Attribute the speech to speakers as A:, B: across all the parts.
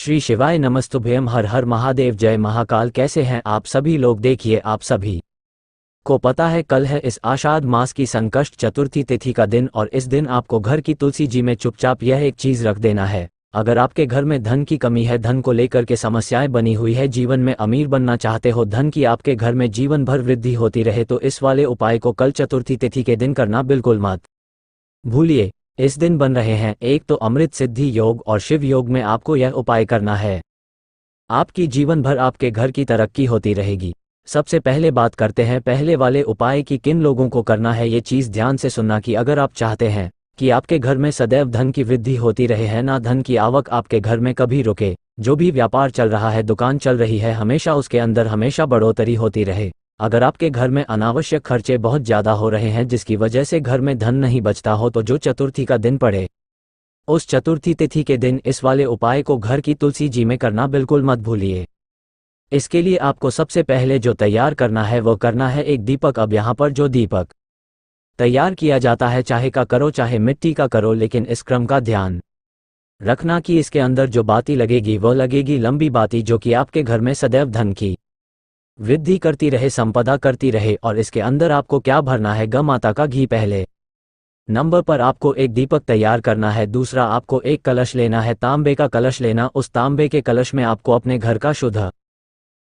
A: श्री शिवाय नमस्तुभ्यम। हर हर महादेव। जय महाकाल। कैसे हैं आप सभी लोग? देखिए, आप सभी को पता है कल है इस आषाढ़ मास की संकष्ट चतुर्थी तिथि का दिन, और इस दिन आपको घर की तुलसी जी में चुपचाप यह एक चीज रख देना है। अगर आपके घर में धन की कमी है, धन को लेकर के समस्याएं बनी हुई है, जीवन में अमीर बनना चाहते हो, धन की आपके घर में जीवन भर वृद्धि होती रहे, तो इस वाले उपाय को कल चतुर्थी तिथि के दिन करना बिल्कुल मत भूलिए। इस दिन बन रहे हैं एक तो अमृत सिद्धि योग और शिव योग में आपको यह उपाय करना है। आपकी जीवन भर आपके घर की तरक्की होती रहेगी। सबसे पहले बात करते हैं पहले वाले उपाय की किन लोगों को करना है। ये चीज़ ध्यान से सुनना कि अगर आप चाहते हैं कि आपके घर में सदैव धन की वृद्धि होती रहे, है ना, धन की आवक आपके घर में कभी रुके, जो भी व्यापार चल रहा है, दुकान चल रही है, हमेशा उसके अंदर हमेशा बढ़ोतरी होती रहे। अगर आपके घर में अनावश्यक खर्चे बहुत ज़्यादा हो रहे हैं जिसकी वजह से घर में धन नहीं बचता हो, तो जो चतुर्थी का दिन पड़े उस चतुर्थी तिथि के दिन इस वाले उपाय को घर की तुलसी जी में करना बिल्कुल मत भूलिए। इसके लिए आपको सबसे पहले जो तैयार करना है वो करना है एक दीपक। अब यहाँ पर जो दीपक तैयार किया जाता है, चाहे का करो चाहे मिट्टी का करो, लेकिन इस क्रम का ध्यान रखना कि इसके अंदर जो बाती लगेगी वो लगेगी लंबी बाती, जो कि आपके घर में सदैव धन की वृद्धि करती रहे, संपदा करती रहे। और इसके अंदर आपको क्या भरना है? गौ माता का घी पहले नंबर पर आपको एक दीपक तैयार करना है। दूसरा, आपको एक कलश लेना है, तांबे का कलश लेना। उस तांबे के कलश में आपको अपने घर का शुद्ध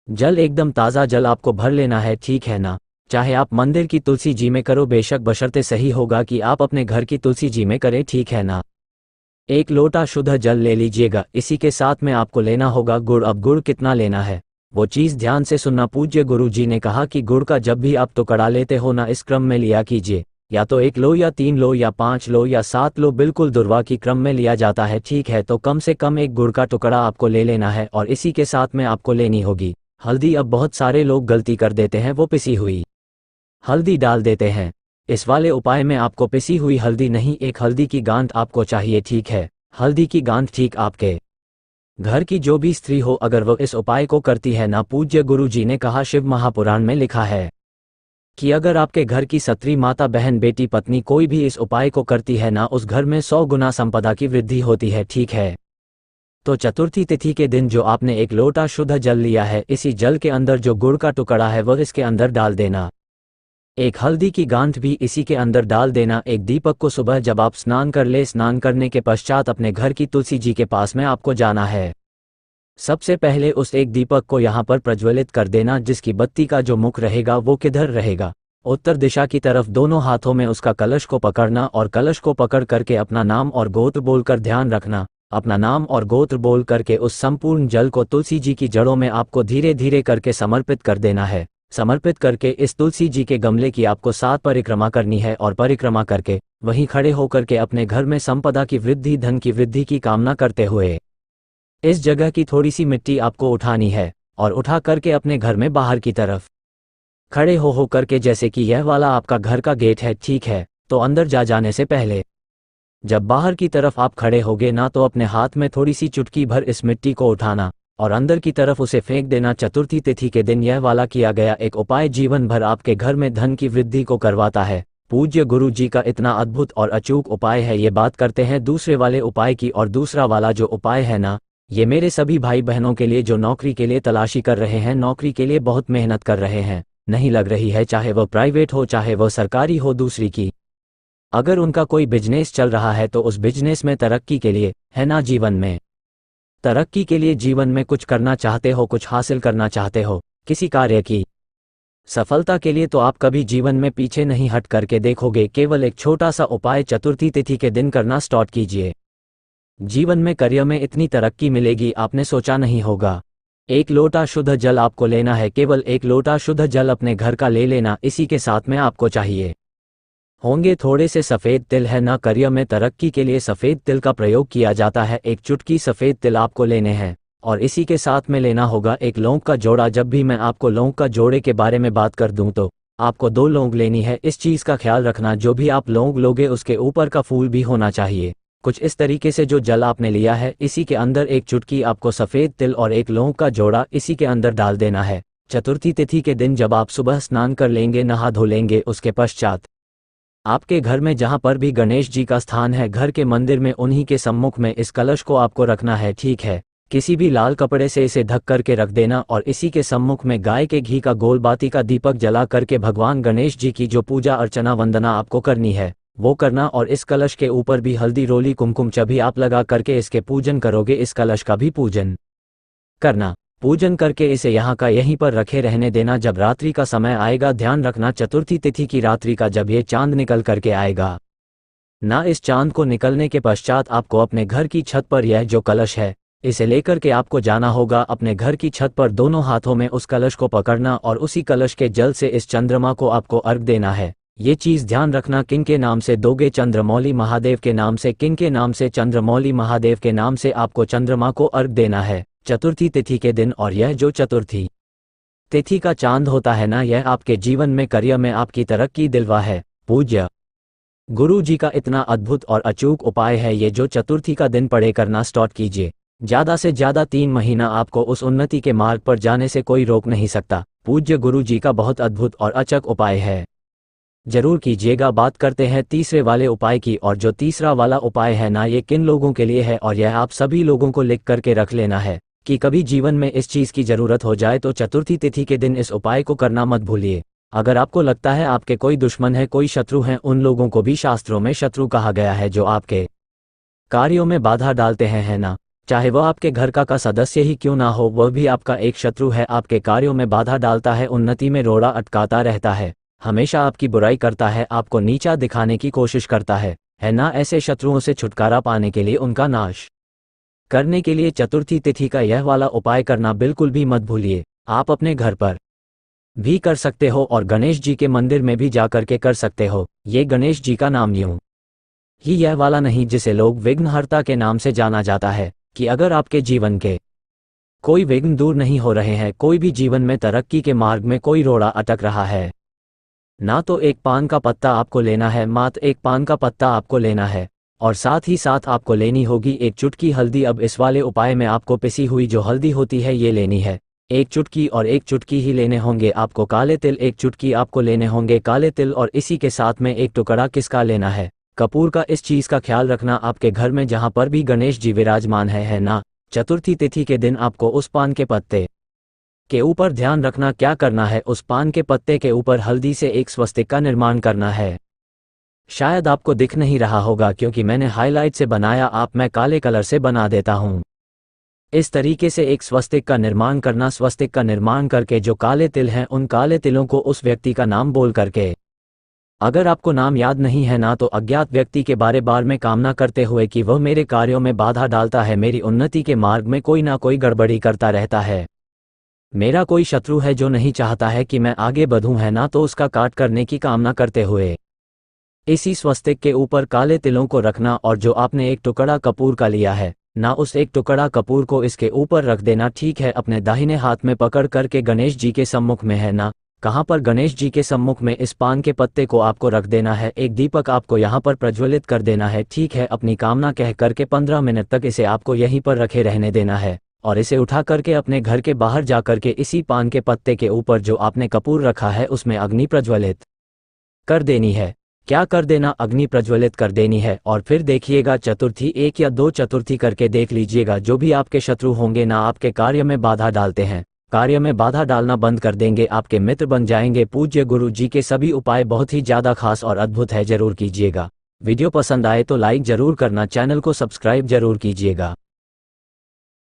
A: जल, एकदम ताज़ा जल आपको भर लेना है, ठीक है ना। चाहे आप मंदिर की तुलसी जी में करो, बेशक बशर्ते सही होगा कि आप अपने घर की तुलसी जी में करें, ठीक है ना। एक लोटा शुद्ध जल ले लीजिएगा। इसी के साथ में आपको लेना होगा गुड़। अब गुड़ कितना लेना है वो चीज़ ध्यान से सुनना। पूज्य गुरु जी ने कहा कि गुड़ का जब भी आप टुकड़ा लेते हो ना, इस क्रम में लिया कीजिए, या तो 1 लो या 3 लो या 5 लो या 7 लो, बिल्कुल दुर्वा की क्रम में लिया जाता है, ठीक है। तो कम से कम एक गुड़ का टुकड़ा आपको ले लेना है। और इसी के साथ में आपको लेनी होगी हल्दी। अब बहुत सारे लोग गलती कर देते हैं, वो पिसी हुई हल्दी डाल देते हैं। इस वाले उपाय में आपको पिसी हुई हल्दी नहीं, एक हल्दी की गांठ आपको चाहिए, ठीक है। हल्दी की गांठ, ठीक आपके घर की जो भी स्त्री हो, अगर वो इस उपाय को करती है ना, पूज्य गुरु जी ने कहा, शिव महापुराण में लिखा है कि अगर आपके घर की सत्री माता, बहन, बेटी, पत्नी कोई भी इस उपाय को करती है ना, उस घर में 100 गुना संपदा की वृद्धि होती है, ठीक है। तो चतुर्थी तिथि के दिन जो आपने एक लोटा शुद्ध जल लिया है, इसी जल के अंदर जो गुड़ का टुकड़ा है वह इसके अंदर डाल देना। एक हल्दी की गांठ भी इसी के अंदर डाल देना। एक दीपक को सुबह जब आप स्नान कर ले, स्नान करने के पश्चात अपने घर की तुलसी जी के पास में आपको जाना है। सबसे पहले उस एक दीपक को यहाँ पर प्रज्वलित कर देना, जिसकी बत्ती का जो मुख रहेगा वो किधर रहेगा? उत्तर दिशा की तरफ। दोनों हाथों में उसका कलश को पकड़ना, और कलश को पकड़ करके अपना नाम और गोत्र बोलकर, ध्यान रखना, अपना नाम और गोत्र बोल करके उस संपूर्ण जल को तुलसी जी की जड़ों में आपको धीरे धीरे करके समर्पित कर देना है। समर्पित करके इस तुलसी जी के गमले की आपको 7 परिक्रमा करनी है, और परिक्रमा करके वहीं खड़े होकर के अपने घर में संपदा की वृद्धि, धन की वृद्धि की कामना करते हुए इस जगह की थोड़ी सी मिट्टी आपको उठानी है, और उठा करके अपने घर में बाहर की तरफ खड़े हो करके, जैसे कि यह वाला आपका घर का गेट है, ठीक है। तो अंदर जाने से पहले जब बाहर की तरफ आप खड़े होगे ना, तो अपने हाथ में थोड़ी सी चुटकी भर इस मिट्टी को उठाना और अंदर की तरफ उसे फेंक देना। चतुर्थी तिथि के दिन यह वाला किया गया एक उपाय जीवन भर आपके घर में धन की वृद्धि को करवाता है। पूज्य गुरु जी का इतना अद्भुत और अचूक उपाय है। ये बात करते हैं दूसरे वाले उपाय की। और दूसरा वाला जो उपाय है ना, ये मेरे सभी भाई बहनों के लिए जो नौकरी के लिए तलाशी कर रहे हैं, नौकरी के लिए बहुत मेहनत कर रहे हैं, नहीं लग रही है, चाहे वह प्राइवेट हो चाहे वह सरकारी हो, दूसरी की। अगर उनका कोई बिजनेस चल रहा है तो उस बिजनेस में तरक्की के लिए, है ना, जीवन में तरक्की के लिए, जीवन में कुछ करना चाहते हो, कुछ हासिल करना चाहते हो, किसी कार्य की सफलता के लिए, तो आप कभी जीवन में पीछे नहीं हट करके देखोगे। केवल एक छोटा सा उपाय चतुर्थी तिथि के दिन करना स्टार्ट कीजिए। जीवन में, करियर में इतनी तरक्की मिलेगी आपने सोचा नहीं होगा। एक लोटा शुद्ध जल आपको लेना है, केवल एक लोटा शुद्ध जल अपने घर का ले लेना। इसी के साथ में आपको चाहिए होंगे थोड़े से सफ़ेद तिल, है ना। करियर में तरक्की के लिए सफ़ेद तिल का प्रयोग किया जाता है। एक चुटकी सफ़ेद तिल आपको लेने हैं, और इसी के साथ में लेना होगा एक लौंग का जोड़ा। जब भी मैं आपको लौंग का जोड़े के बारे में बात कर दूं तो आपको 2 लौंग लेनी है। इस चीज़ का ख्याल रखना, जो भी आप लौंग लोगे उसके ऊपर का फूल भी होना चाहिए। कुछ इस तरीके से जो जल आपने लिया है, इसी के अंदर एक चुटकी आपको सफ़ेद तिल और एक लौंग का जोड़ा इसी के अंदर डाल देना है। चतुर्थी तिथि के दिन जब आप सुबह स्नान कर लेंगे, नहा धो लेंगे, उसके पश्चात आपके घर में जहां पर भी गणेश जी का स्थान है, घर के मंदिर में, उन्हीं के सम्मुख में इस कलश को आपको रखना है, ठीक है। किसी भी लाल कपड़े से इसे ढक करके रख देना और इसी के सम्मुख में गाय के घी का गोल बाती का दीपक जला करके भगवान गणेश जी की जो पूजा अर्चना वंदना आपको करनी है वो करना। और इस कलश के ऊपर भी हल्दी रोली कुमकुम चभी आप लगा करके इसके पूजन करोगे। इस कलश का भी पूजन करना। पूजन करके इसे यहाँ का यहीं पर रखे रहने देना। जब रात्रि का समय आएगा, ध्यान रखना चतुर्थी तिथि की रात्रि का, जब ये चांद निकल करके आएगा ना, इस चांद को निकलने के पश्चात आपको अपने घर की छत पर यह जो कलश है इसे लेकर के आपको जाना होगा अपने घर की छत पर। दोनों हाथों में उस कलश को पकड़ना और उसी कलश के जल से इस चंद्रमा को आपको अर्घ देना है। ये चीज़ ध्यान रखना, किन के नाम से दोगे? चंद्रमौली महादेव के नाम से। किन के नाम से? चंद्रमौली महादेव के नाम से आपको चंद्रमा को अर्घ देना है चतुर्थी तिथि के दिन। और यह जो चतुर्थी तिथि का चांद होता है ना, यह आपके जीवन में, करियर में आपकी तरक्की दिलवा है। पूज्य गुरु जी का इतना अद्भुत और अचूक उपाय है ये, जो चतुर्थी का दिन पढ़े करना स्टार्ट कीजिए। ज़्यादा से ज़्यादा 3 महीना आपको उस उन्नति के मार्ग पर जाने से कोई रोक नहीं सकता। पूज्य गुरु जी का बहुत अद्भुत और अचूक उपाय है, जरूर कीजिएगा। बात करते हैं तीसरे वाले उपाय की। और जो तीसरा वाला उपाय है ना, ये किन लोगों के लिए है, और यह आप सभी लोगों को लिख करके रख लेना है कि कभी जीवन में इस चीज़ की ज़रूरत हो जाए तो चतुर्थी तिथि के दिन इस उपाय को करना मत भूलिए। अगर आपको लगता है आपके कोई दुश्मन है, कोई शत्रु हैं, उन लोगों को भी शास्त्रों में शत्रु कहा गया है, जो आपके कार्यों में बाधा डालते हैं, है ना। चाहे वह आपके घर का सदस्य ही क्यों ना हो, वह भी आपका एक शत्रु है। आपके कार्यों में बाधा डालता है, उन्नति में रोड़ा अटकाता रहता है, हमेशा आपकी बुराई करता है, आपको नीचा दिखाने की कोशिश करता है ना। ऐसे शत्रुओं से छुटकारा पाने के लिए, उनका नाश करने के लिए चतुर्थी तिथि का यह वाला उपाय करना बिल्कुल भी मत भूलिए। आप अपने घर पर भी कर सकते हो और गणेश जी के मंदिर में भी जा करके कर सकते हो। ये गणेश जी का नाम यूं ही यह वाला नहीं जिसे लोग विघ्नहर्ता के नाम से जाना जाता है, कि अगर आपके जीवन के कोई विघ्न दूर नहीं हो रहे हैं, कोई भी जीवन में तरक्की के मार्ग में कोई रोड़ा अटक रहा है ना, तो एक पान का पत्ता आपको लेना है, मात्र एक पान का पत्ता आपको लेना है। और साथ ही साथ आपको लेनी होगी एक चुटकी हल्दी। अब इस वाले उपाय में आपको पिसी हुई जो हल्दी होती है ये लेनी है, एक चुटकी, और एक चुटकी ही लेने होंगे आपको काले तिल, एक चुटकी आपको लेने होंगे काले तिल। और इसी के साथ में एक टुकड़ा किसका लेना है? कपूर का। इस चीज़ का ख्याल रखना आपके घर में जहाँ पर भी गणेश जी विराजमान है ना, चतुर्थी तिथि के दिन आपको उस पान के पत्ते के ऊपर ध्यान रखना क्या करना है, उस पान के पत्ते के ऊपर हल्दी से एक स्वस्तिक का निर्माण करना है। शायद आपको दिख नहीं रहा होगा क्योंकि मैंने हाईलाइट से बनाया, मैं काले कलर से बना देता हूं। इस तरीके से एक स्वस्तिक का निर्माण करना। स्वस्तिक का निर्माण करके जो काले तिल हैं, उन काले तिलों को उस व्यक्ति का नाम बोल करके, अगर आपको नाम याद नहीं है ना, तो अज्ञात व्यक्ति के बारे बार में कामना करते हुए कि वह मेरे कार्यों में बाधा डालता है, मेरी उन्नति के मार्ग में कोई ना कोई गड़बड़ी करता रहता है, मेरा कोई शत्रु है जो नहीं चाहता है कि मैं आगे बढ़ूं, है ना, तो उसका काट करने की कामना करते हुए इसी स्वस्तिक के ऊपर काले तिलों को रखना। और जो आपने एक टुकड़ा कपूर का लिया है ना, उस एक टुकड़ा कपूर को इसके ऊपर रख देना, ठीक है। अपने दाहिने हाथ में पकड़ करके गणेश जी के सम्मुख में, है ना, कहाँ पर? गणेश जी के सम्मुख में इस पान के पत्ते को आपको रख देना है। एक दीपक आपको यहाँ पर प्रज्वलित कर देना है, ठीक है। अपनी कामना कह करके 15 मिनट तक इसे आपको यहीं पर रखे रहने देना है और इसे उठा करके अपने घर के बाहर जा करके इसी पान के पत्ते के ऊपर जो आपने कपूर रखा है उसमें अग्नि प्रज्वलित कर देनी है। क्या कर देना? अग्नि प्रज्वलित कर देनी है। और फिर देखिएगा चतुर्थी, 1 या 2 चतुर्थी करके देख लीजिएगा, जो भी आपके शत्रु होंगे ना, आपके कार्य में बाधा डालते हैं, कार्य में बाधा डालना बंद कर देंगे, आपके मित्र बन जाएंगे। पूज्य गुरु जी के सभी उपाय बहुत ही ज़्यादा खास और अद्भुत है, जरूर कीजिएगा। वीडियो पसंद आए तो लाइक जरूर करना, चैनल को सब्सक्राइब जरूर कीजिएगा।